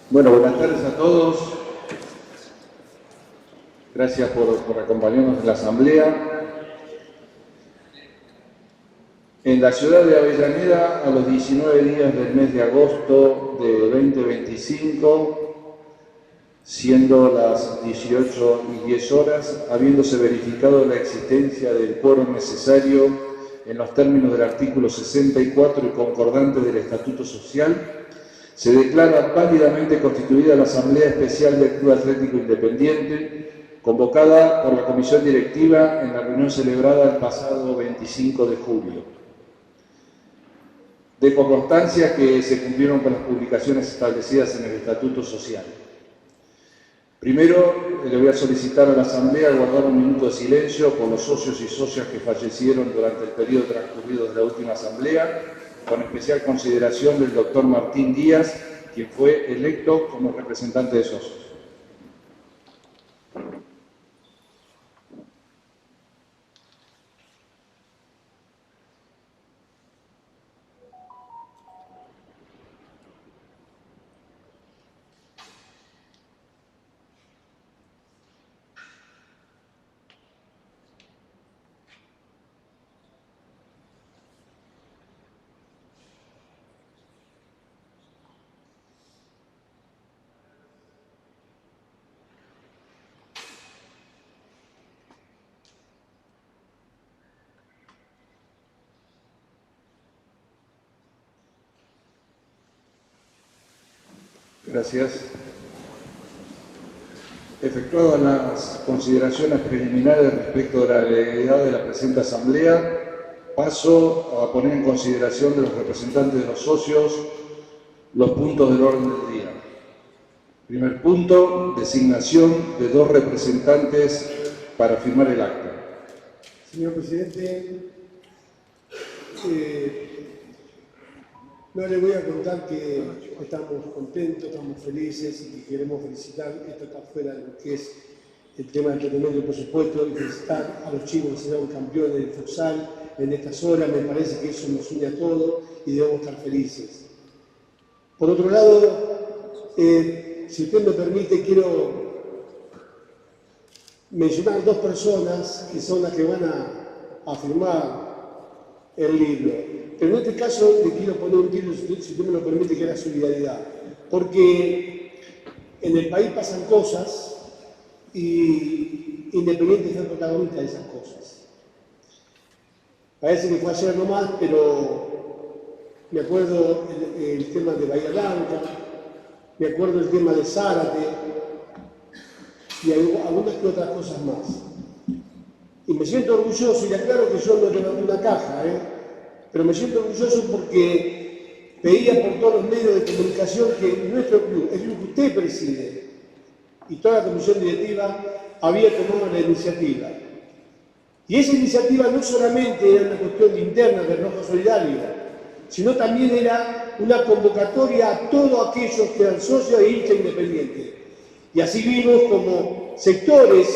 Bueno, buenas tardes a todos. Gracias por acompañarnos en la asamblea. En la ciudad de Avellaneda, a los 19 días del mes de agosto de 2025, siendo las 18:10 horas, habiéndose verificado la existencia del quórum necesario en los términos del artículo 64 y concordante del Estatuto Social, se declara válidamente constituida la Asamblea Especial del Club Atlético Independiente, convocada por la Comisión Directiva en la reunión celebrada el pasado 25 de julio. Dejo constancia que se cumplieron con las publicaciones establecidas en el Estatuto Social. Primero, le voy a solicitar a la Asamblea guardar un minuto de silencio por los socios y socias que fallecieron durante el periodo transcurrido de la última Asamblea, con especial consideración del doctor Martín Díaz, quien fue electo como representante de socios. Gracias. Efectuadas las consideraciones preliminares respecto de la legalidad de la presente asamblea, paso a poner en consideración de los representantes de los socios los puntos del orden del día. Primer punto, designación de 2 representantes para firmar el acta. Señor presidente, no le voy a contar que estamos contentos, estamos felices y que queremos felicitar, esto está fuera de lo que es el tema del tratamiento del presupuesto, y felicitar a los chicos que serán campeones del futsal en estas horas. Me parece que eso nos une a todos y debemos estar felices. Por otro lado, si usted me permite, quiero mencionar 2 personas que son las que van a firmar el libro. Pero en este caso le quiero poner un título, si usted me lo permite, que es la solidaridad. Porque en el país pasan cosas y Independiente es el protagonista de esas cosas. Parece que fue ayer nomás, pero me acuerdo el tema de Bahía Blanca, me acuerdo el tema de Zárate y algunas que otras cosas más. Y me siento orgulloso, y aclaro que yo no levanté una caja, pero me siento orgulloso porque veía por todos los medios de comunicación que nuestro club, el club que usted preside, y toda la comisión directiva había tomado la iniciativa. Y esa iniciativa no solamente era una cuestión interna de Rojo Solidario, sino también era una convocatoria a todos aquellos que eran socios e hinchas independientes. Y así vimos como sectores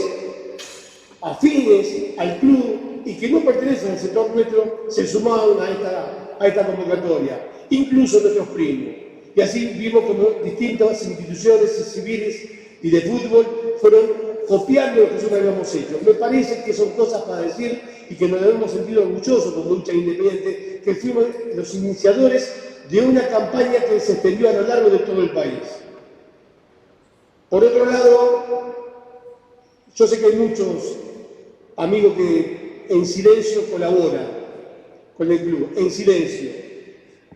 afines al club y que no pertenecen al sector nuestro se sumaron a esta convocatoria, incluso nuestros primos. Y así vimos como distintas instituciones civiles y de fútbol fueron copiando lo que nosotros habíamos hecho. Me parece que son cosas para decir y que nos debemos sentir orgullosos como hinchas independientes, que fuimos los iniciadores de una campaña que se extendió a lo largo de todo el país. Por otro lado, yo sé que hay muchos amigos que en silencio colaboran con el club, en silencio,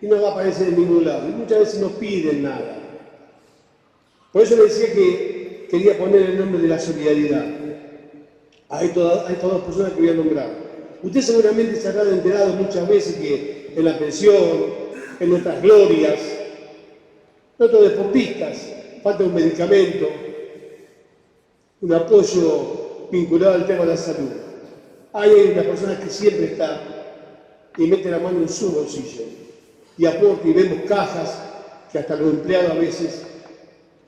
y no va a aparecer en ningún lado, y muchas veces no piden nada. Por eso le decía que quería poner el nombre de la solidaridad a estas 2 personas que voy a nombrar. Usted seguramente se habrá enterado muchas veces que en la pensión, en nuestras glorias, nuestros deportistas, falta un medicamento, un apoyo vinculado al tema de la salud. Hay una persona que siempre está y mete la mano en su bolsillo y aporta, y vemos cajas que hasta los empleados a veces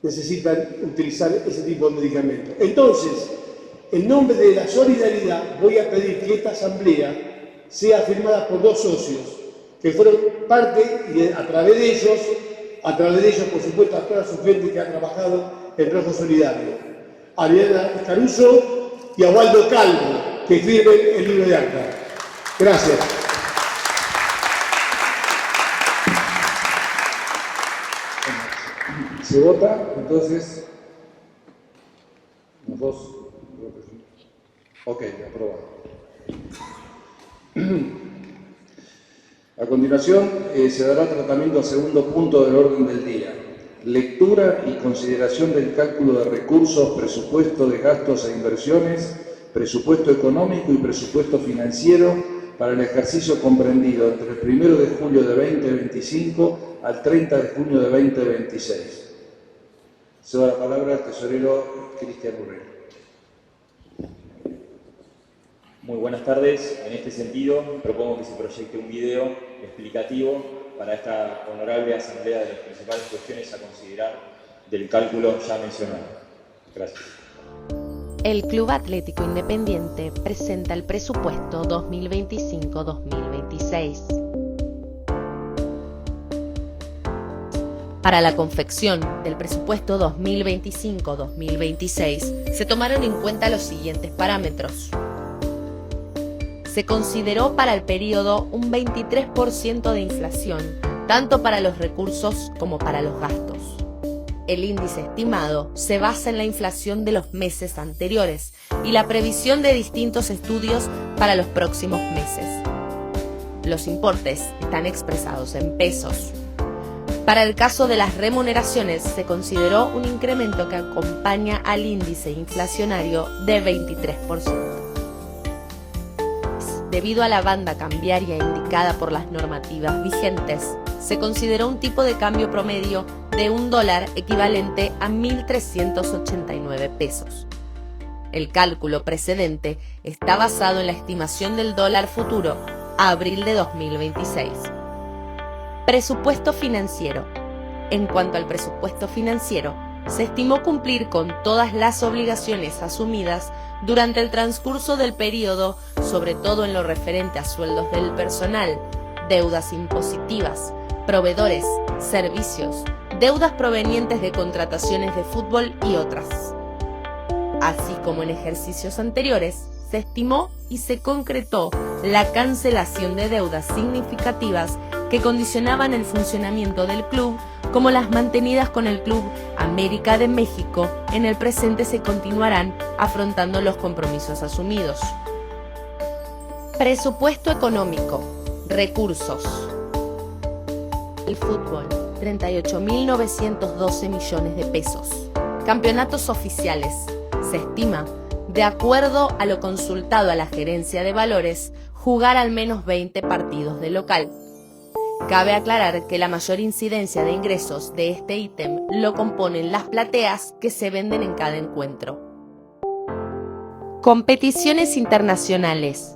necesitan utilizar ese tipo de medicamentos. Entonces, en nombre de la solidaridad, voy a pedir que esta asamblea sea firmada por 2 socios que fueron parte y a través de ellos A través de ellos, por supuesto, a toda su gente que ha trabajado en Rojo Solidario. A Ariana Caruso y a Waldo Calvo, que escriben el libro de acta. Gracias. Se vota, entonces, los dos. Ok, aprobado. A continuación, se dará tratamiento al segundo punto del orden del día. Lectura y consideración del cálculo de recursos, presupuesto de gastos e inversiones, presupuesto económico y presupuesto financiero para el ejercicio comprendido entre el 1 de julio de 2025 al 30 de junio de 2026. Cedo la palabra al tesorero Cristian Urrell. Muy buenas tardes. En este sentido, propongo que se proyecte un video explicativo para esta honorable asamblea de las principales cuestiones a considerar del cálculo ya mencionado. Gracias. El Club Atlético Independiente presenta el presupuesto 2025-2026. Para la confección del presupuesto 2025-2026 se tomaron en cuenta los siguientes parámetros. Se consideró para el periodo un 23% de inflación, tanto para los recursos como para los gastos. El índice estimado se basa en la inflación de los meses anteriores y la previsión de distintos estudios para los próximos meses. Los importes están expresados en pesos. Para el caso de las remuneraciones se consideró un incremento que acompaña al índice inflacionario de 23%. Debido a la banda cambiaria indicada por las normativas vigentes, se consideró un tipo de cambio promedio de $1 equivalente a 1.389 pesos. El cálculo precedente está basado en la estimación del dólar futuro a abril de 2026. Presupuesto financiero. En cuanto al presupuesto financiero, se estimó cumplir con todas las obligaciones asumidas durante el transcurso del periodo, sobre todo en lo referente a sueldos del personal, deudas impositivas, proveedores, servicios, deudas provenientes de contrataciones de fútbol y otras. Así como en ejercicios anteriores, se estimó y se concretó la cancelación de deudas significativas que condicionaban el funcionamiento del club, como las mantenidas con el Club América de México. En el presente se continuarán afrontando los compromisos asumidos. Presupuesto económico. Recursos. El fútbol, 38.912 millones de pesos. Campeonatos oficiales. Se estima, de acuerdo a lo consultado a la gerencia de valores, jugar al menos 20 partidos de local. Cabe aclarar que la mayor incidencia de ingresos de este ítem lo componen las plateas que se venden en cada encuentro. Competiciones internacionales.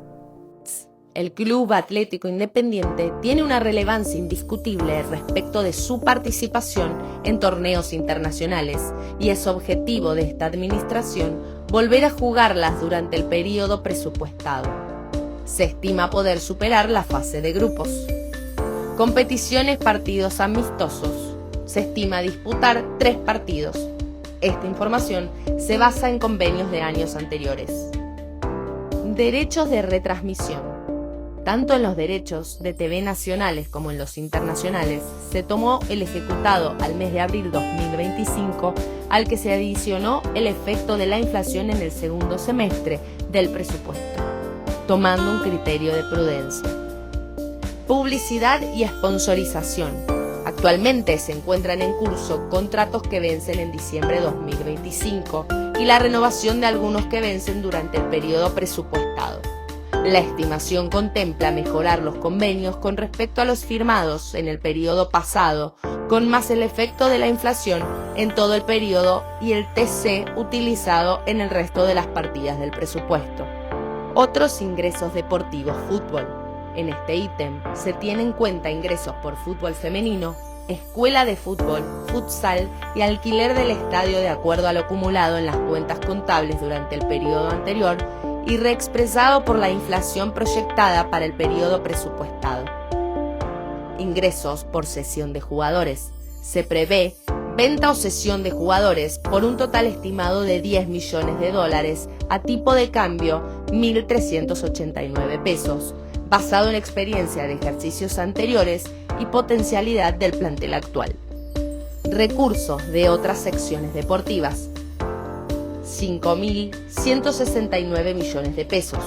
El Club Atlético Independiente tiene una relevancia indiscutible respecto de su participación en torneos internacionales y es objetivo de esta administración volver a jugarlas durante el periodo presupuestado. Se estima poder superar la fase de grupos. Competiciones, partidos amistosos. Se estima disputar 3 partidos. Esta información se basa en convenios de años anteriores. Derechos de retransmisión. Tanto en los derechos de TV nacionales como en los internacionales, se tomó el ejecutado al mes de abril 2025, al que se adicionó el efecto de la inflación en el segundo semestre del presupuesto, tomando un criterio de prudencia. Publicidad y sponsorización. Actualmente se encuentran en curso contratos que vencen en diciembre de 2025 y la renovación de algunos que vencen durante el periodo presupuestado. La estimación contempla mejorar los convenios con respecto a los firmados en el periodo pasado, con más el efecto de la inflación en todo el periodo y el TC utilizado en el resto de las partidas del presupuesto. Otros ingresos deportivos fútbol. En este ítem se tienen en cuenta ingresos por fútbol femenino, escuela de fútbol, futsal y alquiler del estadio de acuerdo a lo acumulado en las cuentas contables durante el periodo anterior y reexpresado por la inflación proyectada para el periodo presupuestado. Ingresos por cesión de jugadores. Se prevé venta o cesión de jugadores por un total estimado de $10 millones a tipo de cambio 1.389 pesos, basado en experiencia de ejercicios anteriores y potencialidad del plantel actual. Recursos de otras secciones deportivas: 5.169 millones de pesos.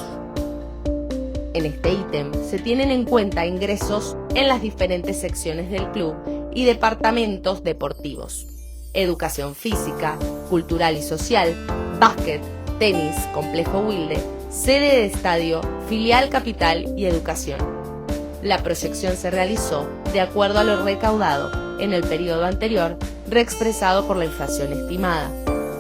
En este ítem se tienen en cuenta ingresos en las diferentes secciones del club y departamentos deportivos: educación física, cultural y social, básquet, tenis, complejo Wilde, sede de estadio, filial capital y educación. La proyección se realizó de acuerdo a lo recaudado en el periodo anterior, reexpresado por la inflación estimada.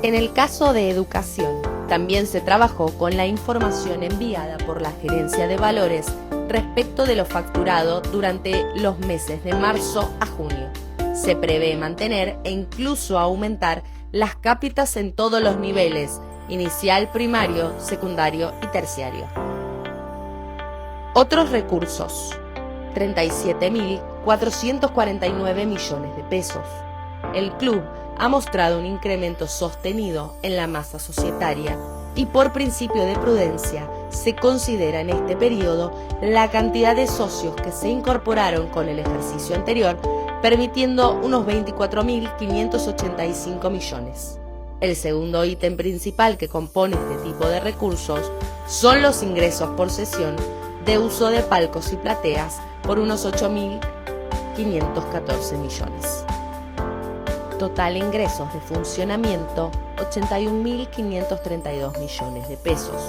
En el caso de educación, también se trabajó con la información enviada por la Gerencia de Valores respecto de lo facturado durante los meses de marzo a junio. Se prevé mantener e incluso aumentar las cápitas en todos los niveles: inicial, primario, secundario y terciario. Otros recursos: 37.449 millones de pesos. El club ha mostrado un incremento sostenido en la masa societaria y por principio de prudencia se considera en este periodo la cantidad de socios que se incorporaron con el ejercicio anterior, permitiendo unos 24.585 millones. El segundo ítem principal que compone este tipo de recursos son los ingresos por sesión de uso de palcos y plateas por unos 8.514 millones. Total ingresos de funcionamiento: 81.532 millones de pesos.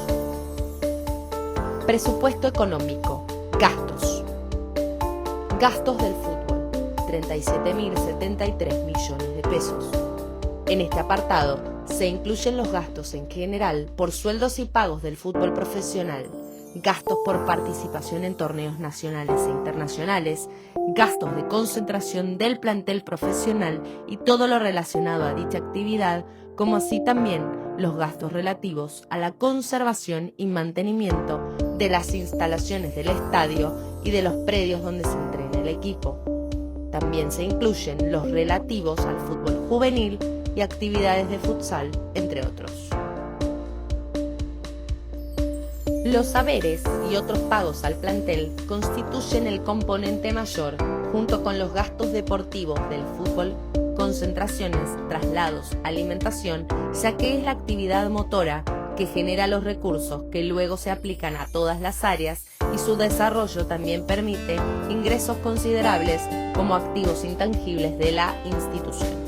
Presupuesto económico. Gastos. Gastos del fútbol: 37.073 millones de pesos. En este apartado se incluyen los gastos en general por sueldos y pagos del fútbol profesional, gastos por participación en torneos nacionales e internacionales, gastos de concentración del plantel profesional y todo lo relacionado a dicha actividad, como así también los gastos relativos a la conservación y mantenimiento de las instalaciones del estadio y de los predios donde se entrena el equipo. También se incluyen los relativos al fútbol juvenil y actividades de futsal, entre otros. Los haberes y otros pagos al plantel constituyen el componente mayor, junto con los gastos deportivos del fútbol, concentraciones, traslados, alimentación, ya que es la actividad motora que genera los recursos que luego se aplican a todas las áreas, y su desarrollo también permite ingresos considerables como activos intangibles de la institución.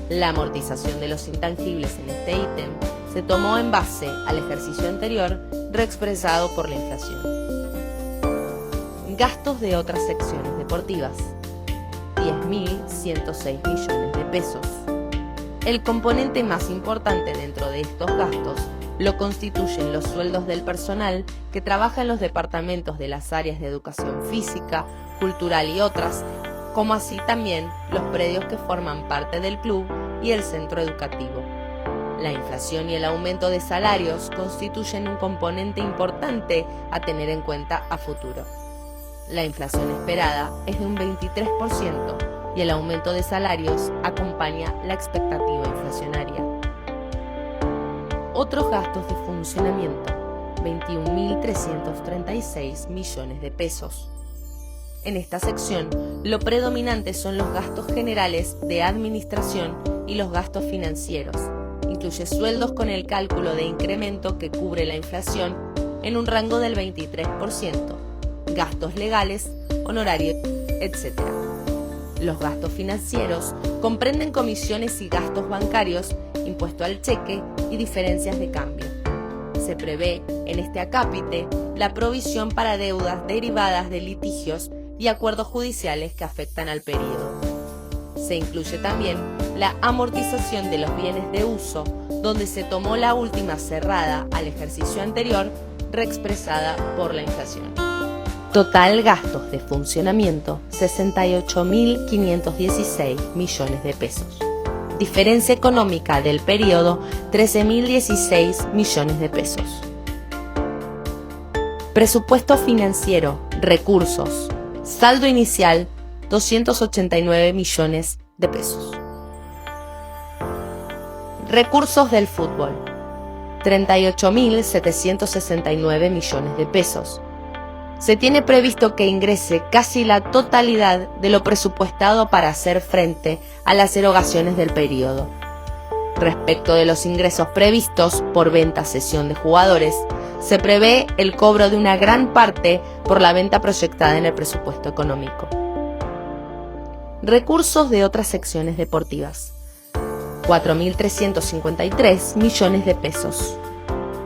La amortización de los intangibles en este ítem se tomó en base al ejercicio anterior, reexpresado por la inflación. Gastos de otras secciones deportivas: 10.106 millones de pesos. El componente más importante dentro de estos gastos lo constituyen los sueldos del personal que trabaja en los departamentos de las áreas de educación física, cultural y otras, como así también los predios que forman parte del club y el centro educativo. La inflación y el aumento de salarios constituyen un componente importante a tener en cuenta a futuro. La inflación esperada es de un 23% y el aumento de salarios acompaña la expectativa inflacionaria. Otros gastos de funcionamiento: 21.336 millones de pesos. En esta sección, lo predominante son los gastos generales de administración y los gastos financieros. Incluye sueldos con el cálculo de incremento que cubre la inflación en un rango del 23%, gastos legales, honorarios, etc. Los gastos financieros comprenden comisiones y gastos bancarios, impuesto al cheque y diferencias de cambio. Se prevé en este acápite la provisión para deudas derivadas de litigios y acuerdos judiciales que afectan al periodo. Se incluye también la amortización de los bienes de uso, donde se tomó la última cerrada al ejercicio anterior, reexpresada por la inflación. Total gastos de funcionamiento: 68.516 millones de pesos. Diferencia económica del periodo: 13.016 millones de pesos. Presupuesto financiero, recursos. Saldo inicial: 289 millones de pesos. Recursos del fútbol: 38.769 millones de pesos. Se tiene previsto que ingrese casi la totalidad de lo presupuestado para hacer frente a las erogaciones del periodo. Respecto de los ingresos previstos por venta-cesión de jugadores, se prevé el cobro de una gran parte por la venta proyectada en el presupuesto económico. Recursos de otras secciones deportivas: 4.353 millones de pesos.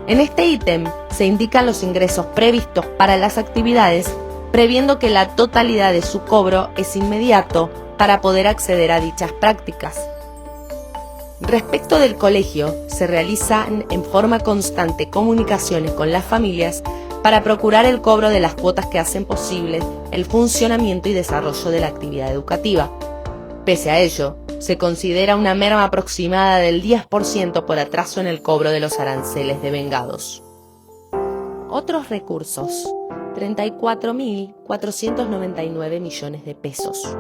En este ítem se indican los ingresos previstos para las actividades, previendo que la totalidad de su cobro es inmediato para poder acceder a dichas prácticas. Respecto del colegio, se realizan en forma constante comunicaciones con las familias para procurar el cobro de las cuotas que hacen posible el funcionamiento y desarrollo de la actividad educativa. Pese a ello, se considera una merma aproximada del 10% por atraso en el cobro de los aranceles devengados. Otros recursos: 34.499 millones de pesos.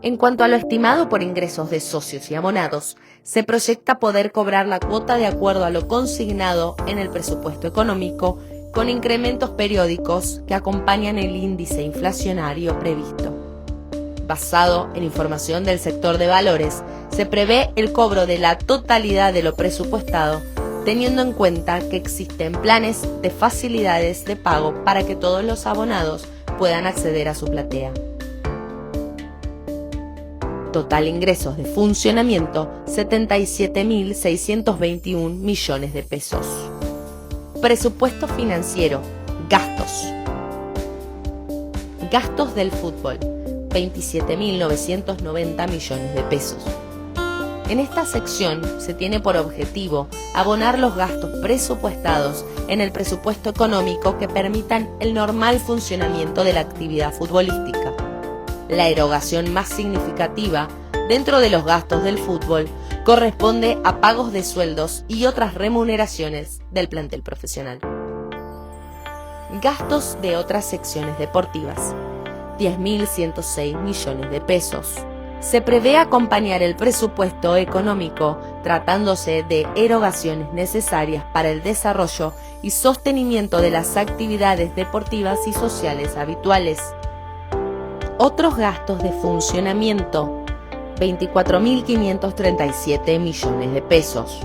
En cuanto a lo estimado por ingresos de socios y abonados, se proyecta poder cobrar la cuota de acuerdo a lo consignado en el presupuesto económico, con incrementos periódicos que acompañan el índice inflacionario previsto. Basado en información del sector de valores, se prevé el cobro de la totalidad de lo presupuestado, teniendo en cuenta que existen planes de facilidades de pago para que todos los abonados puedan acceder a su platea. Total ingresos de funcionamiento: 77.621 millones de pesos. Presupuesto financiero: gastos. Gastos del fútbol: 27.990 millones de pesos. En esta sección se tiene por objetivo abonar los gastos presupuestados en el presupuesto económico que permitan el normal funcionamiento de la actividad futbolística. La erogación más significativa dentro de los gastos del fútbol corresponde a pagos de sueldos y otras remuneraciones del plantel profesional. Gastos de otras secciones deportivas: 10.106 millones de pesos. Se prevé acompañar el presupuesto económico tratándose de erogaciones necesarias para el desarrollo y sostenimiento de las actividades deportivas y sociales habituales. Otros gastos de funcionamiento: 24.537 millones de pesos.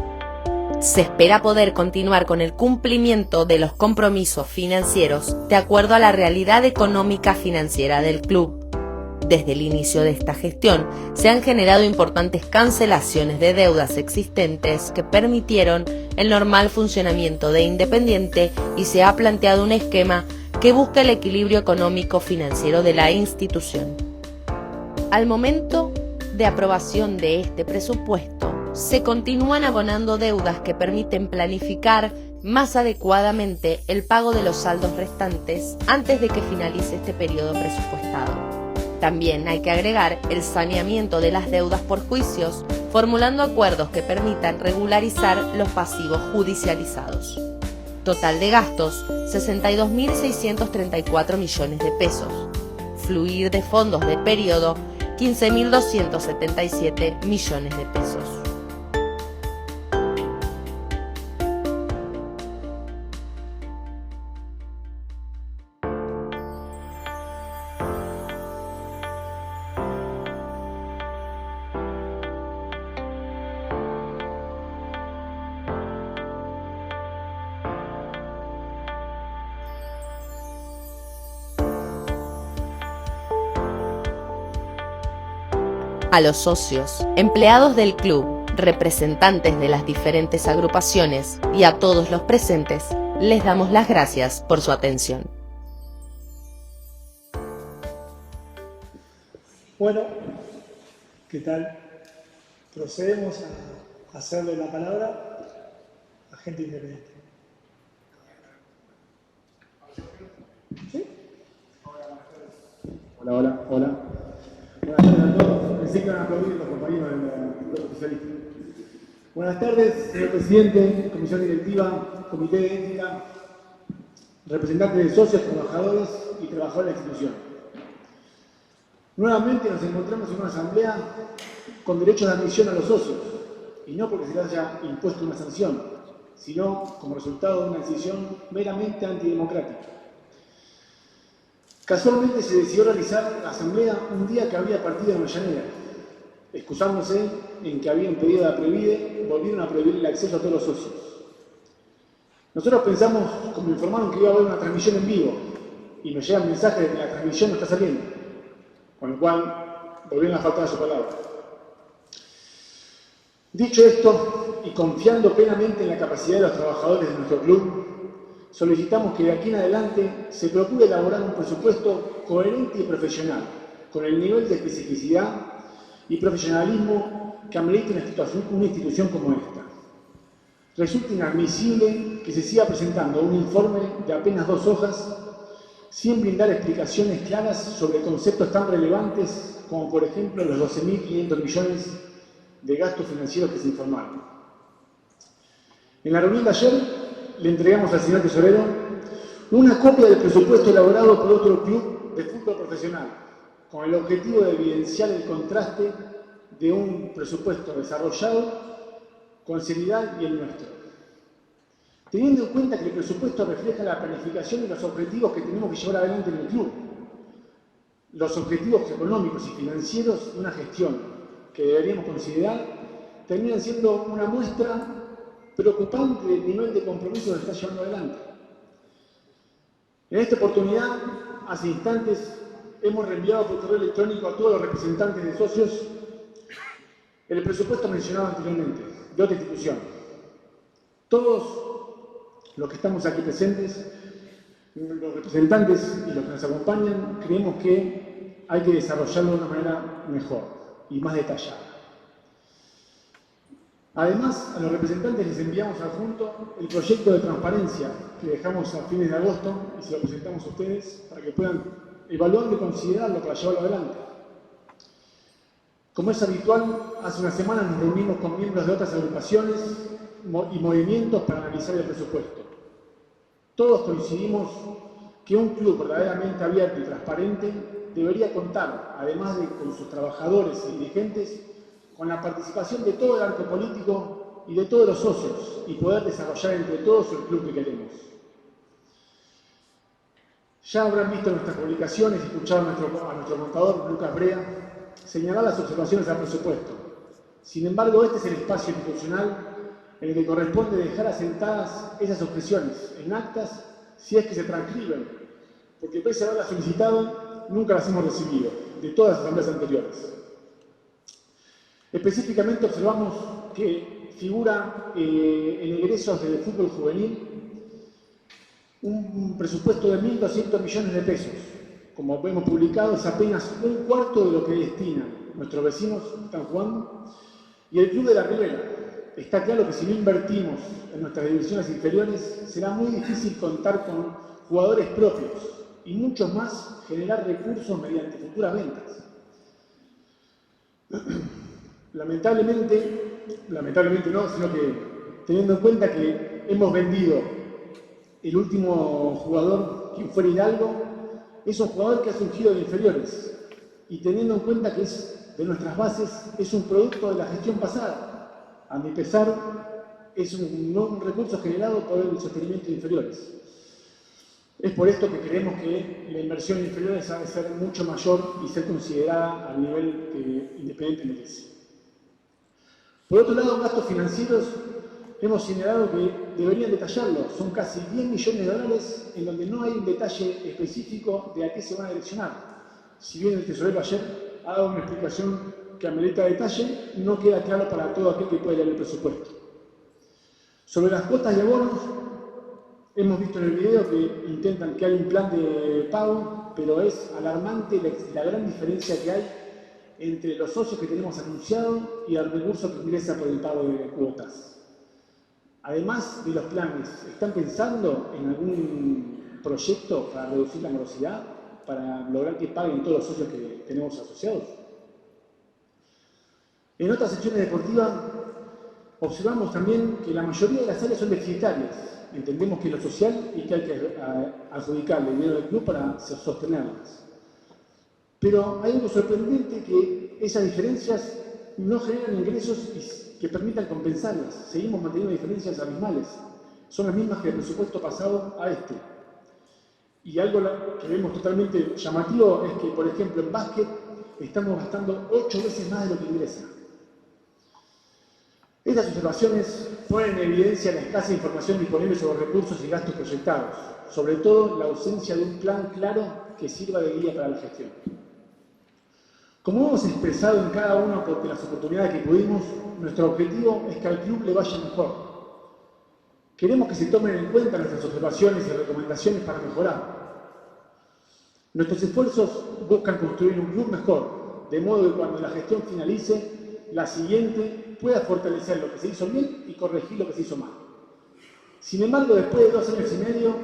Se espera poder continuar con el cumplimiento de los compromisos financieros de acuerdo a la realidad económica financiera del club. Desde el inicio de esta gestión se han generado importantes cancelaciones de deudas existentes que permitieron el normal funcionamiento de Independiente y se ha planteado un esquema que busca el equilibrio económico-financiero de la institución. Al momento de aprobación de este presupuesto, se continúan abonando deudas que permiten planificar más adecuadamente el pago de los saldos restantes antes de que finalice este periodo presupuestado. También hay que agregar el saneamiento de las deudas por juicios, formulando acuerdos que permitan regularizar los pasivos judicializados. Total de gastos: 62.634 millones de pesos. Fluir de fondos de periodo: 15.277 millones de pesos. A los socios, empleados del club, representantes de las diferentes agrupaciones y a todos los presentes, les damos las gracias por su atención. Bueno, ¿qué tal? Procedemos a hacerle la palabra a gente independiente. ¿Sí? Hola. Buenas tardes a todos. Pensé que iban a aplaudir los compañeros del Grupo Socialista. Buenas tardes, señor presidente, comisión directiva, comité de ética, representantes de socios, trabajadores y trabajadores de la institución. Nuevamente nos encontramos en una asamblea con derecho de admisión a los socios, y no porque se les haya impuesto una sanción, sino como resultado de una decisión meramente antidemocrática. Casualmente se decidió realizar la asamblea un día que había partido en Avellaneda, excusándose en que habían pedido a Previde, volvieron a prohibir el acceso a todos los socios. Nosotros pensamos, como informaron, que iba a haber una transmisión en vivo, y nos llega el mensaje de que la transmisión no está saliendo, con lo cual volvieron a faltar a su palabra. Dicho esto, y confiando plenamente en la capacidad de los trabajadores de nuestro club, solicitamos que de aquí en adelante se procure elaborar un presupuesto coherente y profesional, con el nivel de especificidad y profesionalismo que amerita una institución como esta. Resulta inadmisible que se siga presentando un informe de apenas 2 hojas sin brindar explicaciones claras sobre conceptos tan relevantes como, por ejemplo, los 12.500 millones de gastos financieros que se informaron. En la reunión de ayer le entregamos al señor tesorero una copia del presupuesto elaborado por otro club de fútbol profesional, con el objetivo de evidenciar el contraste de un presupuesto desarrollado con seriedad y el nuestro. Teniendo en cuenta que el presupuesto refleja la planificación y los objetivos que tenemos que llevar adelante en el club, los objetivos económicos y financieros de una gestión que deberíamos considerar, terminan siendo una muestra preocupante del nivel de compromiso que se está llevando adelante. En esta oportunidad, hace instantes, hemos reenviado por correo electrónico a todos los representantes de socios el presupuesto mencionado anteriormente, de otra institución. Todos los que estamos aquí presentes, los representantes y los que nos acompañan, creemos que hay que desarrollarlo de una manera mejor y más detallada. Además, a los representantes les enviamos adjunto el proyecto de transparencia que dejamos a fines de agosto y se lo presentamos a ustedes para que puedan evaluarlo y considerarlo para llevarlo adelante. Como es habitual, hace una semana nos reunimos con miembros de otras agrupaciones y movimientos para analizar el presupuesto. Todos coincidimos que un club verdaderamente abierto y transparente debería contar, además de con sus trabajadores y dirigentes, con la participación de todo el arco político y de todos los socios y poder desarrollar entre todos el club que queremos. Ya habrán visto nuestras publicaciones y escuchado a nuestro contador, Lucas Brea, señalar las observaciones al presupuesto. Sin embargo, este es el espacio institucional en el que corresponde dejar asentadas esas objeciones en actas si es que se transcriben, porque pese a haberlas solicitado, nunca las hemos recibido, de todas las asambleas anteriores. Específicamente observamos que figura en egresos del fútbol juvenil un presupuesto de 1.200 millones de pesos. Como hemos publicado, es apenas un cuarto de lo que destinan nuestros vecinos San Juan y el Club de la Ribera. Está claro que si no invertimos en nuestras divisiones inferiores, será muy difícil contar con jugadores propios y mucho más generar recursos mediante futuras ventas. Lamentablemente no, sino que teniendo en cuenta que hemos vendido el último jugador, quien fuera Hidalgo, es un jugador que ha surgido de inferiores y teniendo en cuenta que es de nuestras bases, es un producto de la gestión pasada. A mi pesar, es un recurso generado por el sostenimiento de inferiores. Es por esto que creemos que la inversión en inferiores ha de ser mucho mayor y ser considerada al nivel que Independiente merece. Por otro lado, gastos financieros, hemos señalado que deberían detallarlo. Son casi 10 millones de dólares en donde no hay un detalle específico de a qué se van a direccionar. Si bien el tesorero ayer ha dado una explicación que amerita detalle, no queda claro para todo aquel que puede leer el presupuesto. Sobre las cuotas y abonos, hemos visto en el video que intentan que hay un plan de pago, pero es alarmante la gran diferencia que hay entre los socios que tenemos anunciados y el recurso que ingresa por el pago de cuotas. Además de los planes, ¿están pensando en algún proyecto para reducir la morosidad, para lograr que paguen todos los socios que tenemos asociados? En otras secciones deportivas observamos también que la mayoría de las áreas son deficitarias. Entendemos que es lo social y que hay que adjudicarle dinero del club para sostenerlas. Pero hay algo sorprendente, que esas diferencias no generan ingresos que permitan compensarlas. Seguimos manteniendo diferencias abismales. Son las mismas que el presupuesto pasado a este. Y algo que vemos totalmente llamativo es que, por ejemplo, en básquet estamos gastando 8 veces más de lo que ingresa. Estas observaciones ponen en evidencia la escasa información disponible sobre recursos y gastos proyectados, sobre todo la ausencia de un plan claro que sirva de guía para la gestión. Como hemos expresado en cada una de las oportunidades que pudimos, nuestro objetivo es que al club le vaya mejor. Queremos que se tomen en cuenta nuestras observaciones y recomendaciones para mejorar. Nuestros esfuerzos buscan construir un club mejor, de modo que cuando la gestión finalice, la siguiente pueda fortalecer lo que se hizo bien y corregir lo que se hizo mal. Sin embargo, después de 2 años y medio,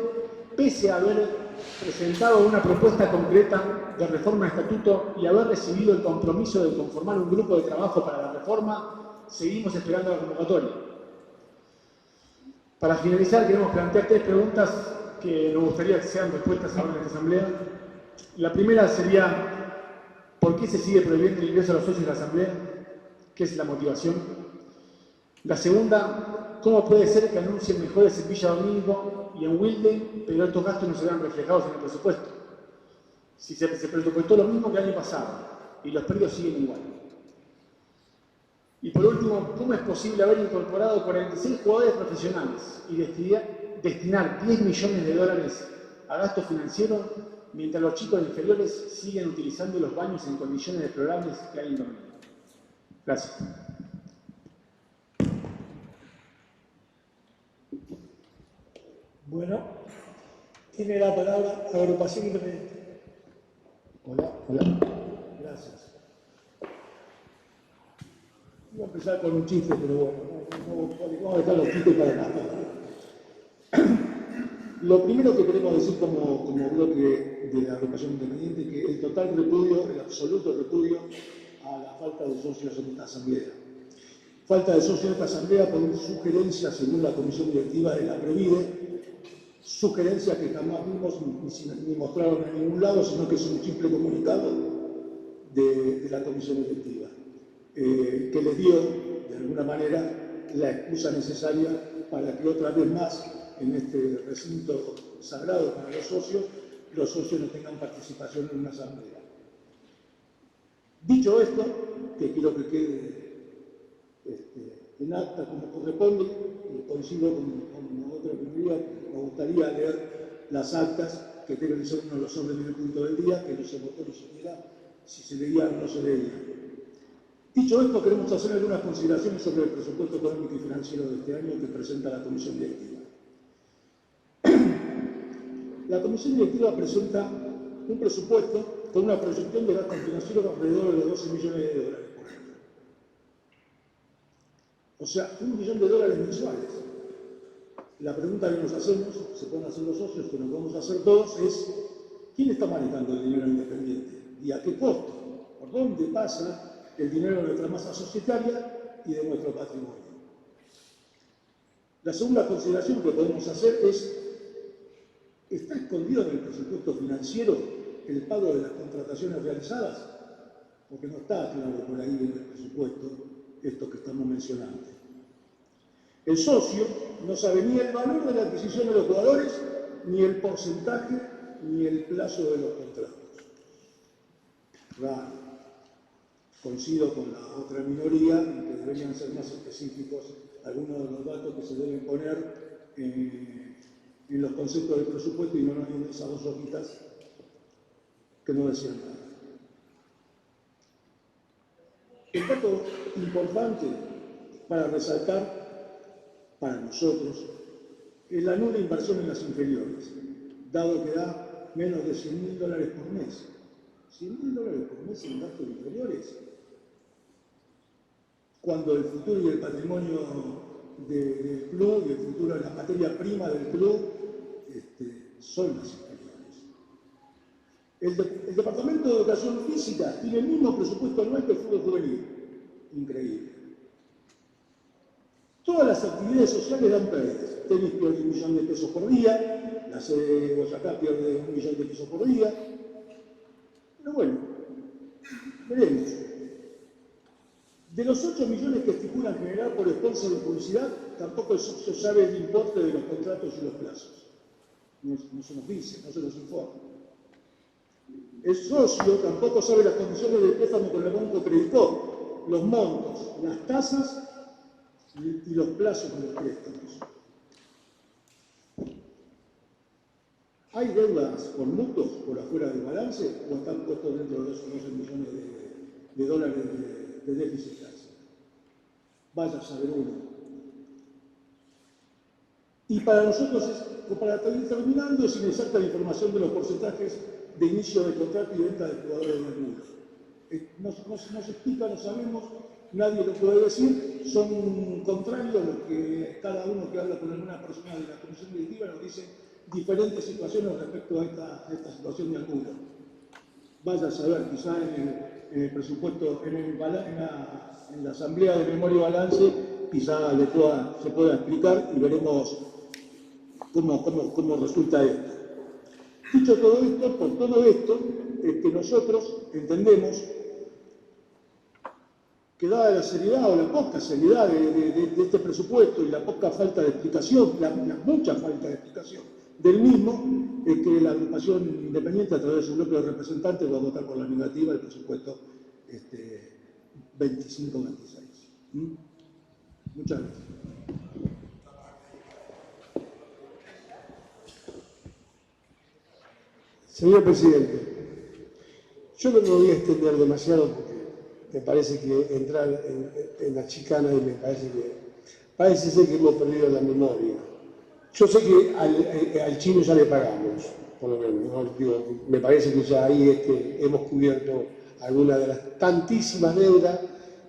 pese a haber presentado una propuesta concreta de reforma de estatuto y haber recibido el compromiso de conformar un grupo de trabajo para la reforma, seguimos esperando la convocatoria. Para finalizar, queremos plantear 3 preguntas que nos gustaría que sean respuestas ahora en esta asamblea. La primera sería, ¿por qué se sigue prohibiendo el ingreso a los socios de la asamblea? ¿Qué es la motivación? La segunda, ¿cómo puede ser que anuncien mejores en Villa Domínico y en Wilde, pero estos gastos no se vean reflejados en el presupuesto? Si se presupuestó lo mismo que el año pasado y los precios siguen igual. Y por último, ¿cómo es posible haber incorporado 46 jugadores profesionales y destinar 10 millones de dólares a gastos financieros mientras los chicos inferiores siguen utilizando los baños en condiciones deplorables que hay en Domínico? Gracias. Bueno, tiene la palabra la agrupación independiente. Hola. Gracias. Voy a empezar con un chiste, pero bueno, vamos a dejar los chistes para nada. Lo primero que queremos decir como bloque de la agrupación independiente es que el total repudio, el absoluto repudio a la falta de socios en esta asamblea. Falta de socios en esta asamblea por sugerencia, según la comisión directiva de la Provide, sugerencias que jamás vimos ni mostraron en ningún lado, sino que es un simple comunicado de la comisión directiva, que les dio, de alguna manera, la excusa necesaria para que otra vez más, en este recinto sagrado para los socios no tengan participación en una asamblea. Dicho esto, que quiero que quede en acta como corresponde, coincido con otra prioridad, me gustaría leer las actas que deben ser uno de los órdenes del punto del día, que no se votó ni siquiera si se leía o no se leía. Dicho esto, queremos hacer algunas consideraciones sobre el presupuesto económico y financiero de este año que presenta la comisión directiva. La comisión directiva presenta un presupuesto con una proyección de gastos financieros alrededor de los 12 millones de dólares por año. O sea, $1 millón mensuales. La pregunta que nos hacemos, se pueden hacer los socios, que nos vamos a hacer todos, es ¿quién está manejando el dinero independiente? ¿Y a qué costo? ¿Por dónde pasa el dinero de nuestra masa societaria y de nuestro patrimonio? La segunda consideración que podemos hacer es, ¿está escondido en el presupuesto financiero el pago de las contrataciones realizadas? Porque no está claro por ahí en el presupuesto esto que estamos mencionando. El socio no sabe ni el valor de la adquisición de los jugadores, ni el porcentaje, ni el plazo de los contratos. Raro. Coincido con la otra minoría en que deberían ser más específicos algunos de los datos que se deben poner en los conceptos del presupuesto y no en esas 2 hojitas que no decían nada. El dato importante para resaltar para nosotros es la nula inversión en las inferiores, dado que da menos de $100.000 por mes. $100.000 por mes en gastos inferiores, cuando el futuro y el patrimonio del club y el futuro de la materia prima del club son las inferiores. El Departamento de Educación Física tiene el mismo presupuesto anual que el fútbol juvenil. Increíble. Todas las actividades sociales dan pérdidas. Tenis pierde $1 millón por día, la sede de Boyacá pierde $1 millón por día. Pero bueno, Veremos. De los 8 millones que estipulan generar por sponsor de publicidad, tampoco se sabe el importe de los contratos y los plazos. No se nos dice, no se nos informa. El socio tampoco sabe las condiciones del préstamo con el Banco Credicop, los montos, las tasas y los plazos de los préstamos. ¿Hay deudas con mutuos por afuera del balance o están puestos dentro de esos 12 millones de dólares de déficit? Vaya a saber uno. Y para nosotros, para ir terminando, es inexacta la información de los porcentajes de inicio de contrato y venta de jugadores de algunos. No se explica, no sabemos, nadie lo puede decir, son contrarios a lo que cada uno que habla con alguna persona de la comisión directiva nos dice diferentes situaciones respecto a esta situación de algunos. Vaya a saber, quizá en el presupuesto, en la Asamblea de Memoria y Balance, quizá se pueda explicar y veremos cómo resulta esto. Dicho todo esto, por todo esto, nosotros entendemos que dada la seriedad o la poca seriedad de este presupuesto y la poca falta de explicación, la mucha falta de explicación del mismo, es que la agrupación independiente a través de su bloque de representantes va a votar por la negativa del presupuesto 25-26. Muchas gracias. Señor Presidente, yo no me voy a extender demasiado porque me parece que entrar en la chicana y parece ser que hemos perdido la memoria. Yo sé que al chino ya le pagamos, por lo menos, ¿no? Digo, me parece que ya ahí hemos cubierto algunas de las tantísimas deudas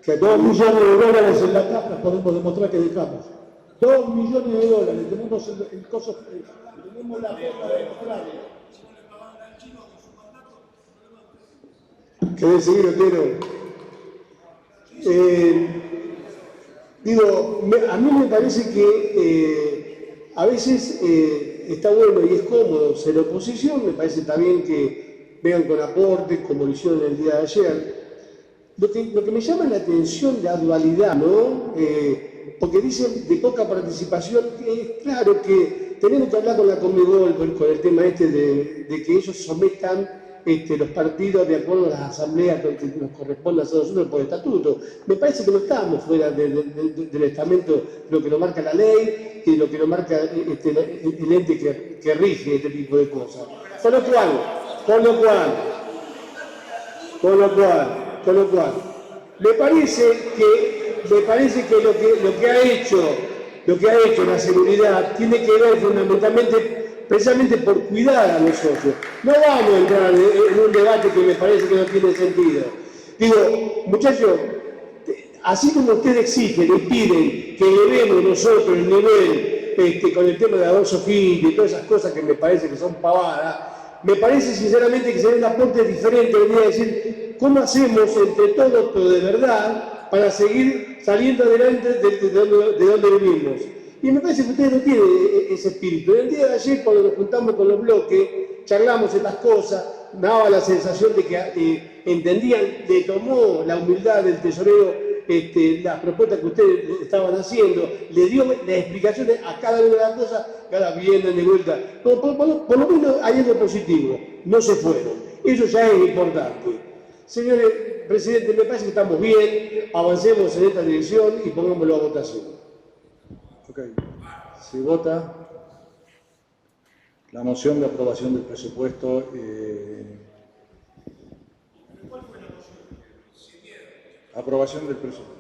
que 2 millones de dólares en la caja podemos demostrar que dejamos. 2 millones de dólares, tenemos tenemos la forma de demostrarlo. ¿Querés seguir, Otero? A mí me parece que a veces está bueno y es cómodo ser oposición, me parece también que vengan con aportes, como lo hicieron el día de ayer. Lo que me llama la atención la dualidad, ¿no? Porque dicen de poca participación, claro que tenemos que hablar con la Conmebol con el tema de que ellos sometan los partidos de acuerdo a las asambleas que nos correspondan a nosotros por estatuto. Me parece que no estamos fuera del estamento de lo que nos marca la ley y lo que nos marca el ente que rige este tipo de cosas. Con lo cual, me parece que lo que ha hecho la seguridad tiene que ver fundamentalmente precisamente por cuidar a los socios. No vamos a entrar en un debate que me parece que no tiene sentido. Digo, muchachos, así como ustedes exigen y piden que elevemos nosotros el nivel con el tema de Adolfo Gil y todas esas cosas que me parece que son pavadas, me parece sinceramente que sería un aporte diferente, venir a decir, ¿cómo hacemos entre todos, pero de verdad, para seguir saliendo adelante de donde vivimos? Y me parece que ustedes no tienen ese espíritu. El día de ayer, cuando nos juntamos con los bloques, charlamos estas cosas, me daba la sensación de que entendían, le tomó la humildad del tesorero las propuestas que ustedes estaban haciendo, le dio las explicaciones a cada una de las cosas, que ahora vienen de vuelta. Por lo menos hay algo positivo, no se fueron. Eso ya es importante. Señor Presidente, me parece que estamos bien, avancemos en esta dirección y pongámoslo a votación. Okay. Se vota la moción de aprobación del presupuesto. Aprobación del presupuesto.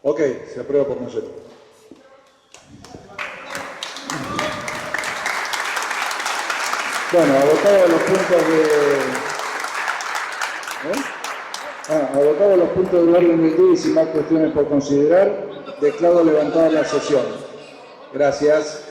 Ok, se aprueba por nosotros. Bueno, agotados los puntos agotados los puntos del orden del día y sin más cuestiones por considerar, declaro levantada la sesión. Gracias.